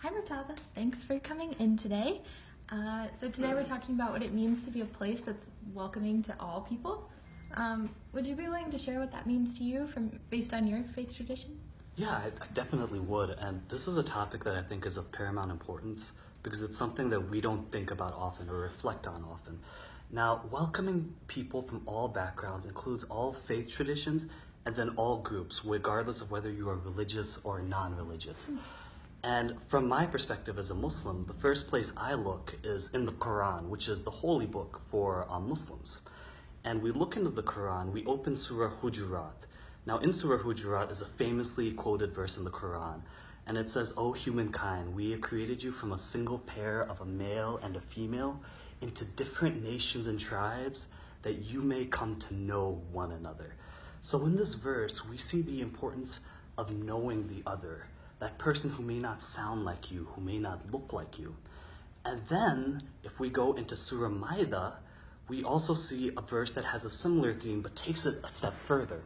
Hi Murtaza, thanks for coming in today. So today we're talking about what it means to be a place that's welcoming to all people. Would you be willing to share what that means to you based on your faith tradition? Yeah, I definitely would. And this is a topic that I think is of paramount importance because it's something that we don't think about often or reflect on often. Now, welcoming people from all backgrounds includes all faith traditions and then all groups, regardless of whether you are religious or non-religious. And from my perspective as a Muslim, the first place I look is in the Quran, which is the holy book for Muslims. And we look into the Quran, we open Surah Hujurat. Now in Surah Hujurat is a famously quoted verse in the Quran. And it says, "O humankind, we have created you from a single pair of a male and a female into different nations and tribes that you may come to know one another." So in this verse, we see the importance of knowing the other, that person who may not sound like you, who may not look like you. And then, if we go into Surah Ma'idah, we also see a verse that has a similar theme, but takes it a step further.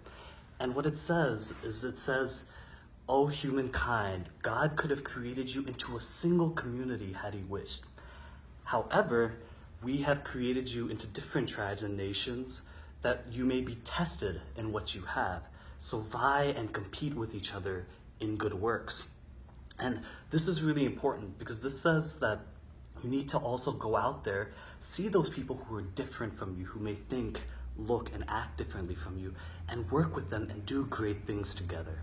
And what it says is, "O humankind, God could have created you into a single community had he wished. However, we have created you into different tribes and nations that you may be tested in what you have. So vie and compete with each other in good works." And this is really important because this says that you need to also go out there, see those people who are different from you, who may think, look, and act differently from you, and work with them and do great things together.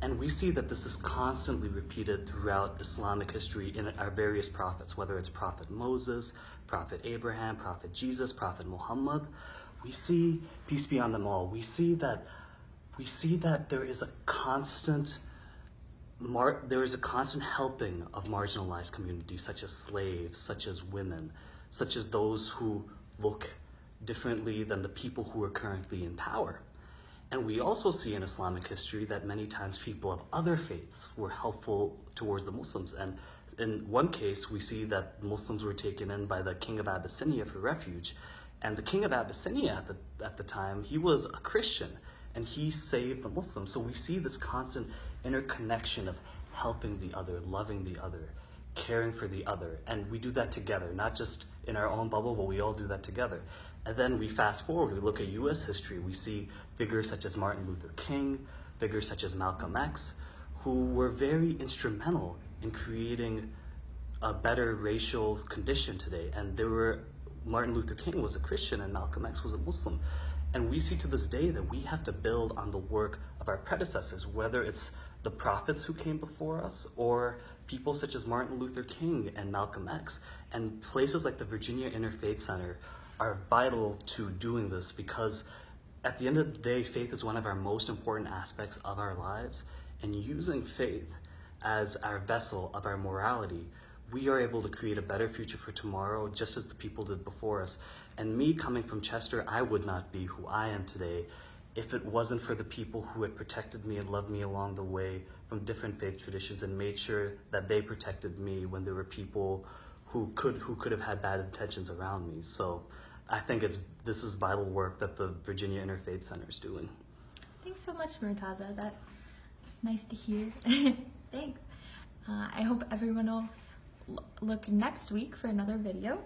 And we see that this is constantly repeated throughout Islamic history in our various prophets, whether it's Prophet Moses, Prophet Abraham, Prophet Jesus, Prophet Muhammad. We see, peace be on them all, we see that there is a constant helping of marginalized communities, such as slaves, such as women, such as those who look differently than the people who are currently in power. And we also see in Islamic history that many times people of other faiths were helpful towards the Muslims. And in one case, we see that Muslims were taken in by the king of Abyssinia for refuge. And the king of Abyssinia at the time, he was a Christian, and he saved the Muslims. So we see this constant interconnection of helping the other, loving the other, caring for the other. And we do that together, not just in our own bubble, but we all do that together. And then we fast forward, we look at US history, we see figures such as Martin Luther King, figures such as Malcolm X, who were very instrumental in creating a better racial condition today. And Martin Luther King was a Christian and Malcolm X was a Muslim. And we see to this day that we have to build on the work of our predecessors, whether it's the prophets who came before us or people such as Martin Luther King and Malcolm X. And places like the Virginia Interfaith Center are vital to doing this because at the end of the day, faith is one of our most important aspects of our lives. And using faith as our vessel of our morality, we are able to create a better future for tomorrow, just as the people did before us. And me coming from Chester, I would not be who I am today if it wasn't for the people who had protected me and loved me along the way from different faith traditions and made sure that they protected me when there were people who could have had bad intentions around me. So I think this is vital work that the Virginia Interfaith Center is doing. Thanks so much, Murtaza. That's nice to hear. Thanks. I hope everyone will look next week for another video.